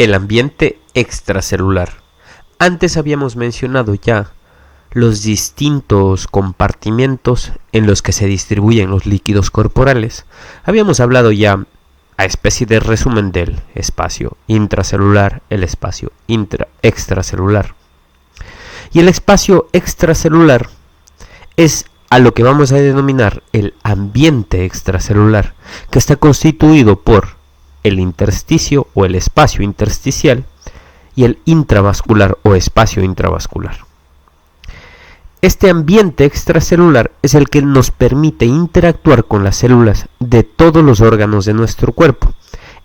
El ambiente extracelular. Antes habíamos mencionado ya los distintos compartimentos en los que se distribuyen los líquidos corporales. Habíamos hablado ya a especie de resumen del espacio intracelular, el espacio extracelular. Y el espacio extracelular es a lo que vamos a denominar el ambiente extracelular, que está constituido por el intersticio o el espacio intersticial y el intravascular o espacio intravascular. Este ambiente extracelular es el que nos permite interactuar con las células de todos los órganos de nuestro cuerpo.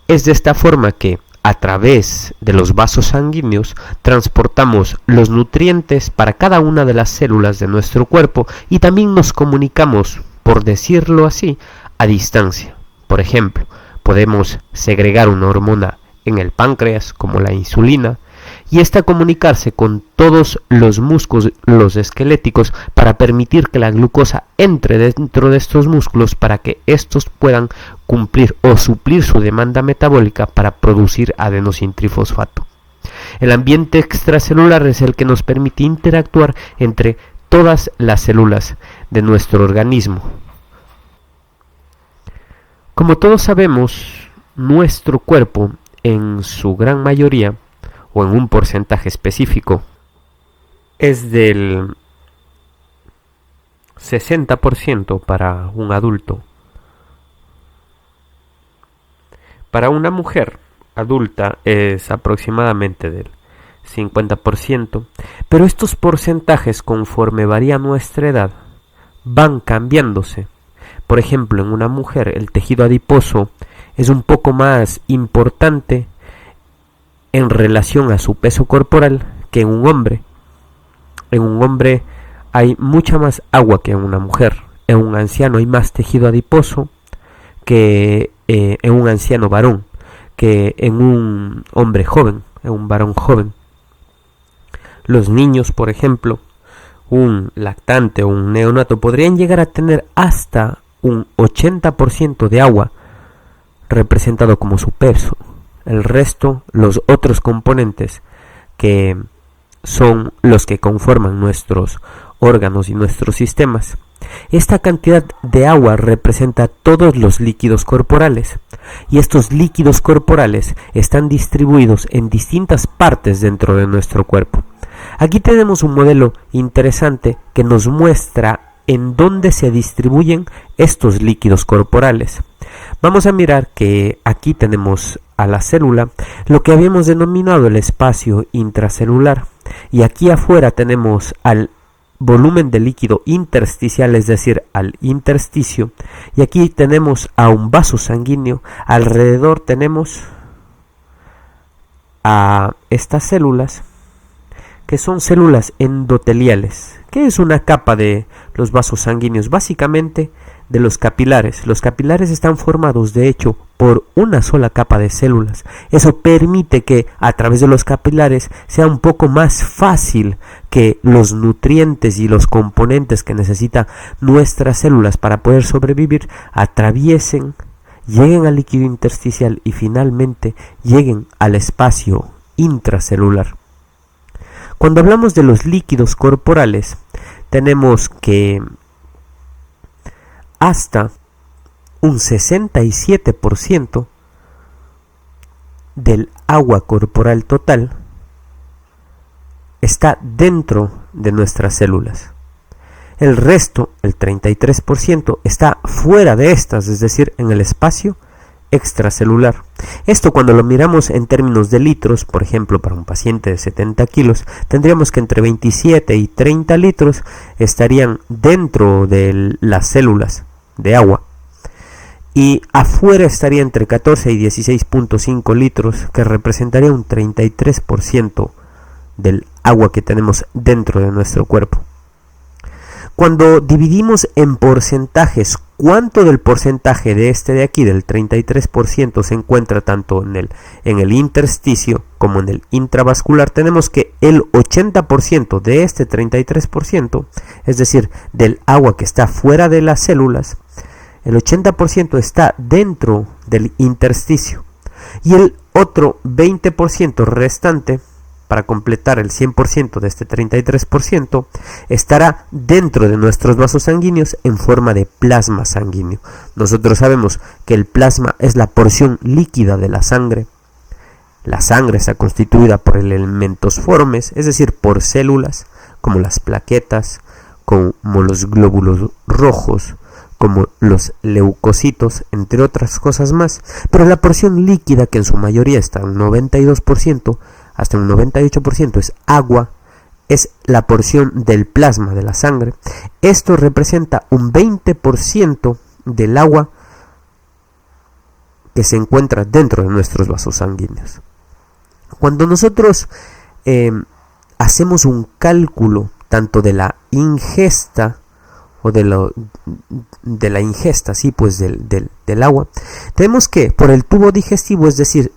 Es de esta forma que, a través de los vasos sanguíneos, transportamos los nutrientes para cada una de las células de nuestro cuerpo y también nos comunicamos, por decirlo así, a distancia. Por ejemplo, podemos segregar una hormona en el páncreas, como la insulina, y esta comunicarse con todos los músculos esqueléticos para permitir que la glucosa entre dentro de estos músculos para que estos puedan cumplir o suplir su demanda metabólica para producir adenosintrifosfato. El ambiente extracelular es el que nos permite interactuar entre todas las células de nuestro organismo. Como todos sabemos, nuestro cuerpo, en su gran mayoría, o en un porcentaje específico, es del 60% para un adulto. Para una mujer adulta es aproximadamente del 50%, pero estos porcentajes, conforme varía nuestra edad, van cambiándose. Por ejemplo, en una mujer el tejido adiposo es un poco más importante en relación a su peso corporal que en un hombre. En un hombre hay mucha más agua que en una mujer. En un anciano hay más tejido adiposo que en un anciano varón, que en un hombre joven, en un varón joven. Los niños, por ejemplo, un lactante o un neonato podrían llegar a tener hasta un 80% de agua representado como su peso. El resto, los otros componentes que son los que conforman nuestros órganos y nuestros sistemas. Esta cantidad de agua representa todos los líquidos corporales, y estos líquidos corporales están distribuidos en distintas partes dentro de nuestro cuerpo. Aquí tenemos un modelo interesante que nos muestra en dónde se distribuyen estos líquidos corporales. Vamos a mirar que aquí tenemos a la célula, lo que habíamos denominado el espacio intracelular, y aquí afuera tenemos al volumen de líquido intersticial, es decir, al intersticio, y aquí tenemos a un vaso sanguíneo. Alrededor tenemos a estas células, que son células endoteliales. ¿Qué es una capa de los vasos sanguíneos? Básicamente de los capilares. Los capilares están formados, de hecho, por una sola capa de células. Eso permite que a través de los capilares sea un poco más fácil que los nutrientes y los componentes que necesitan nuestras células para poder sobrevivir atraviesen, lleguen al líquido intersticial y finalmente lleguen al espacio intracelular. Cuando hablamos de los líquidos corporales, tenemos que hasta un 67% del agua corporal total está dentro de nuestras células. El resto, el 33%, está fuera de estas, es decir, en el espacio extracelular. Esto, cuando lo miramos en términos de litros, por ejemplo, para un paciente de 70 kilos, tendríamos que entre 27 y 30 litros estarían dentro de las células de agua, y afuera estaría entre 14 y 16.5 litros, que representaría un 33% del agua que tenemos dentro de nuestro cuerpo. Cuando dividimos en porcentajes cuánto del porcentaje de este de aquí, del 33%, se encuentra tanto en el intersticio como en el intravascular, tenemos que el 80% de este 33%, es decir, del agua que está fuera de las células, el 80% está dentro del intersticio, y el otro 20% restante, para completar el 100% de este 33%, estará dentro de nuestros vasos sanguíneos en forma de plasma sanguíneo. Nosotros sabemos que el plasma es la porción líquida de la sangre. La sangre está constituida por elementos formes, es decir, por células, como las plaquetas, como los glóbulos rojos, como los leucocitos, entre otras cosas más. Pero la porción líquida, que en su mayoría está en un 92%, hasta un 98% es agua, es la porción del plasma de la sangre. Esto representa un 20% del agua que se encuentra dentro de nuestros vasos sanguíneos. Cuando nosotros hacemos un cálculo tanto de la ingesta o de la ingesta, sí, pues del agua, tenemos que por el tubo digestivo, es decir,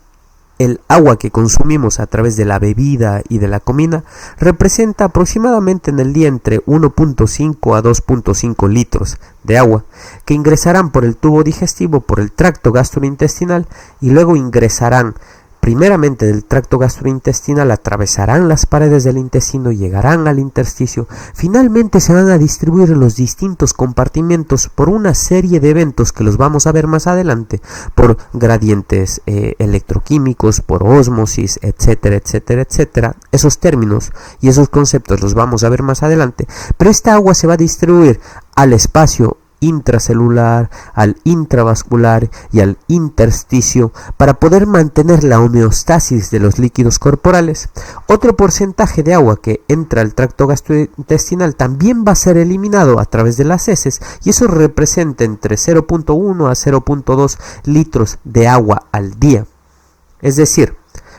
el agua que consumimos a través de la bebida y de la comida, representa aproximadamente en el día entre 1.5 a 2.5 litros de agua, que ingresarán por el tubo digestivo, por el tracto gastrointestinal, y luego ingresarán primeramente del tracto gastrointestinal, atravesarán las paredes del intestino, llegarán al intersticio, finalmente se van a distribuir en los distintos compartimentos por una serie de eventos que los vamos a ver más adelante, por gradientes electroquímicos, por ósmosis, etcétera, etcétera, etcétera. Esos términos y esos conceptos los vamos a ver más adelante, pero esta agua se va a distribuir al espacio intracelular, al intravascular y al intersticio para poder mantener la homeostasis de los líquidos corporales. Otro porcentaje de agua que entra al tracto gastrointestinal también va a ser eliminado a través de las heces, y eso representa entre 0.1 a 0.2 litros de agua al día. Es decir,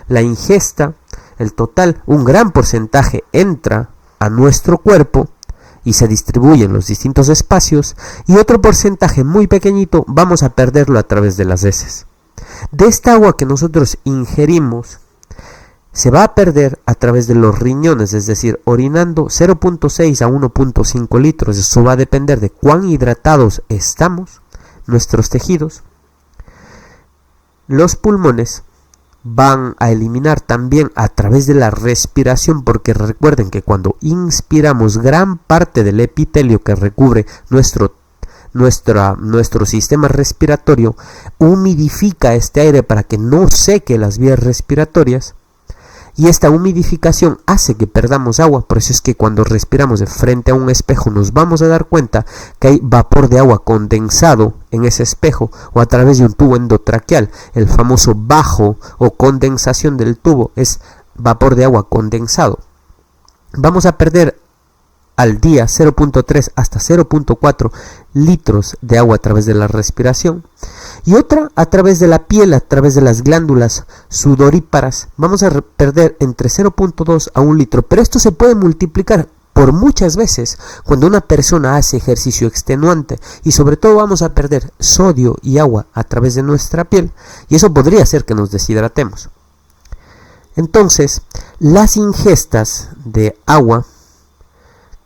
la ingesta, el total, un gran porcentaje entra a nuestro cuerpo y se distribuye en los distintos espacios, y otro porcentaje muy pequeñito vamos a perderlo a través de las heces. De esta agua que nosotros ingerimos se va a perder a través de los riñones, es decir, orinando 0.6 a 1.5 litros. Eso va a depender de cuán hidratados estamos, nuestros tejidos. Los pulmones van a eliminar también a través de la respiración, porque recuerden que cuando inspiramos, gran parte del epitelio que recubre nuestro sistema respiratorio humidifica este aire para que no seque las vías respiratorias, y esta humidificación hace que perdamos agua. Por eso es que cuando respiramos de frente a un espejo nos vamos a dar cuenta que hay vapor de agua condensado en ese espejo, o a través de un tubo endotraqueal. El famoso bajo o condensación del tubo es vapor de agua condensado. Vamos a perder al día 0.3 hasta 0.4 litros de agua a través de la respiración, y otra a través de la piel, a través de las glándulas sudoríparas. Vamos a perder entre 0.2 a 1 litro, pero esto se puede multiplicar por muchas veces cuando una persona hace ejercicio extenuante, y sobre todo vamos a perder sodio y agua a través de nuestra piel, y eso podría hacer que nos deshidratemos. Entonces, las ingestas de agua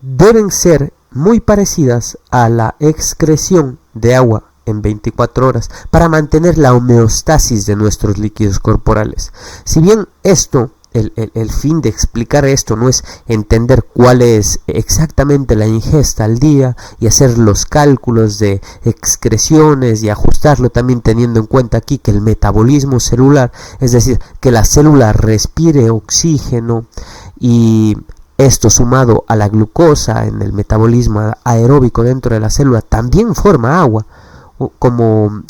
deben ser muy parecidas a la excreción de agua en 24 horas para mantener la homeostasis de nuestros líquidos corporales. Si bien esto, el fin de explicar esto no es entender cuál es exactamente la ingesta al día y hacer los cálculos de excreciones y ajustarlo, también teniendo en cuenta aquí que el metabolismo celular, es decir, que la célula respire oxígeno, y esto sumado a la glucosa en el metabolismo aeróbico dentro de la célula también forma agua como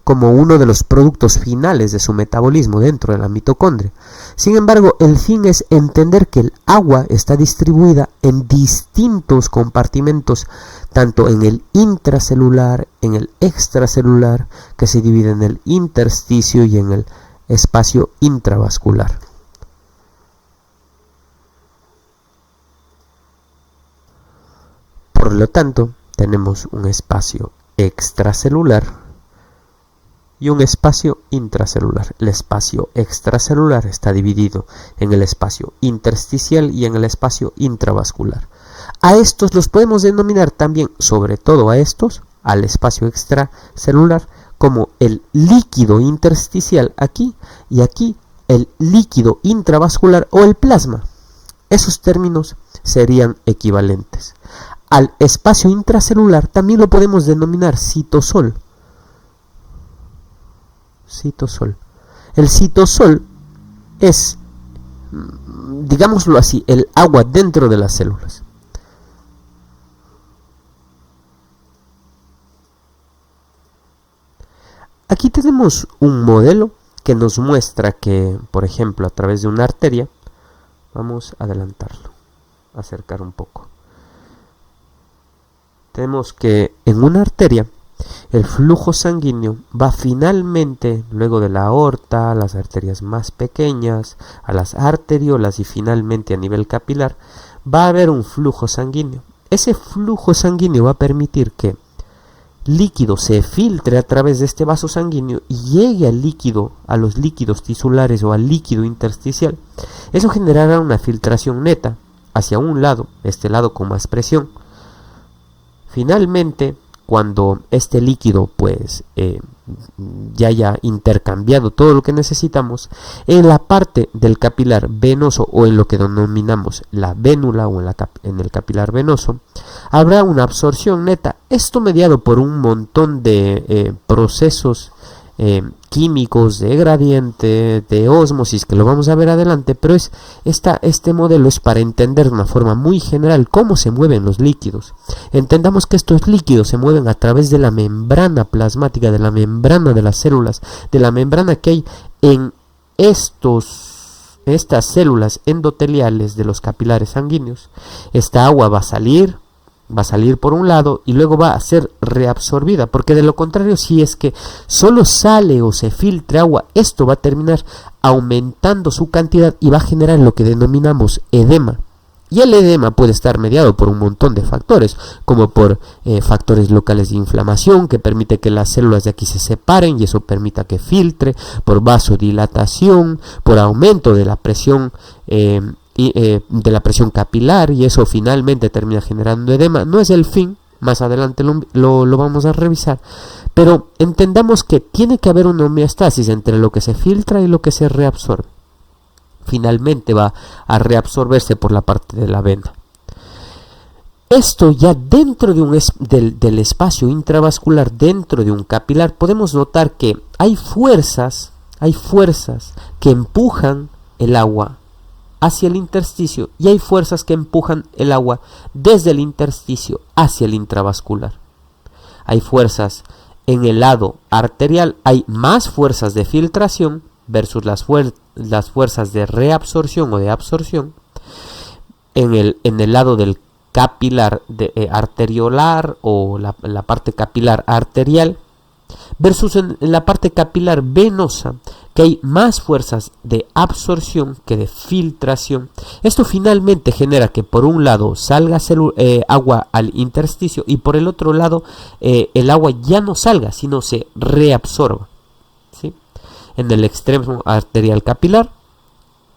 uno de los productos finales de su metabolismo dentro de la mitocondria. Sin embargo, el fin es entender que el agua está distribuida en distintos compartimentos, tanto en el intracelular, en el extracelular, que se divide en el intersticio, y en el espacio intravascular. Por lo tanto, tenemos un espacio extracelular y un espacio intracelular. El espacio extracelular está dividido en el espacio intersticial y en el espacio intravascular. A estos los podemos denominar también, sobre todo a estos, al espacio extracelular, como el líquido intersticial aquí y aquí el líquido intravascular o el plasma. Esos términos serían equivalentes. Al espacio intracelular también lo podemos denominar citosol. Citosol. El citosol es, digámoslo así, el agua dentro de las células. Aquí tenemos un modelo que nos muestra que, por ejemplo, a través de una arteria, vamos a adelantarlo, acercar un poco. Tenemos que en una arteria el flujo sanguíneo va finalmente, luego de la aorta, a las arterias más pequeñas, a las arteriolas y finalmente a nivel capilar, va a haber un flujo sanguíneo. Ese flujo sanguíneo va a permitir que líquido se filtre a través de este vaso sanguíneo y llegue al líquido, a los líquidos tisulares o al líquido intersticial. Eso generará una filtración neta hacia un lado, este lado con más presión. Finalmente, cuando este líquido pues ya haya intercambiado todo lo que necesitamos, en la parte del capilar venoso o en lo que denominamos la vénula o en el capilar venoso, habrá una absorción neta. Esto mediado por un montón de procesos químicos, de gradiente, de ósmosis, que lo vamos a ver adelante, pero este modelo es para entender de una forma muy general cómo se mueven los líquidos. Entendamos que estos líquidos se mueven a través de la membrana plasmática, de la membrana de las células, de la membrana que hay en estas células endoteliales de los capilares sanguíneos. Esta agua va a salir por un lado y luego va a ser reabsorbida, porque de lo contrario, si es que solo sale o se filtra agua, esto va a terminar aumentando su cantidad y va a generar lo que denominamos edema. Y el edema puede estar mediado por un montón de factores, como por factores locales de inflamación, que permite que las células de aquí se separen y eso permita que filtre, por vasodilatación, por aumento de la presión de la presión capilar, y eso finalmente termina generando edema. No es el fin, más adelante lo vamos a revisar, pero entendamos que tiene que haber una homeostasis entre lo que se filtra y lo que se reabsorbe. Finalmente va a reabsorberse por la parte de la vena. Esto ya dentro del espacio intravascular, dentro de un capilar, podemos notar que hay fuerzas que empujan el agua hacia el intersticio y hay fuerzas que empujan el agua desde el intersticio hacia el intravascular. Hay fuerzas en el lado arterial, hay más fuerzas de filtración versus las fuerzas de reabsorción o de absorción. En el lado del capilar arteriolar o la parte capilar arterial, versus en la parte capilar venosa, que hay más fuerzas de absorción que de filtración. Esto finalmente genera que por un lado salga agua al intersticio y por el otro lado el agua ya no salga, sino se reabsorba, ¿sí? En el extremo arterial capilar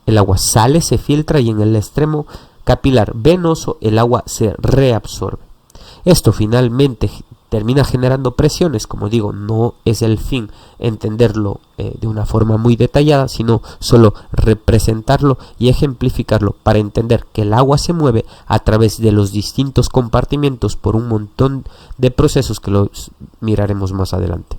el agua sale, se filtra, y en el extremo capilar venoso el agua se reabsorbe. Esto finalmente termina generando presiones. Como digo, no es el fin entenderlo de una forma muy detallada, sino solo representarlo y ejemplificarlo para entender que el agua se mueve a través de los distintos compartimentos por un montón de procesos que los miraremos más adelante.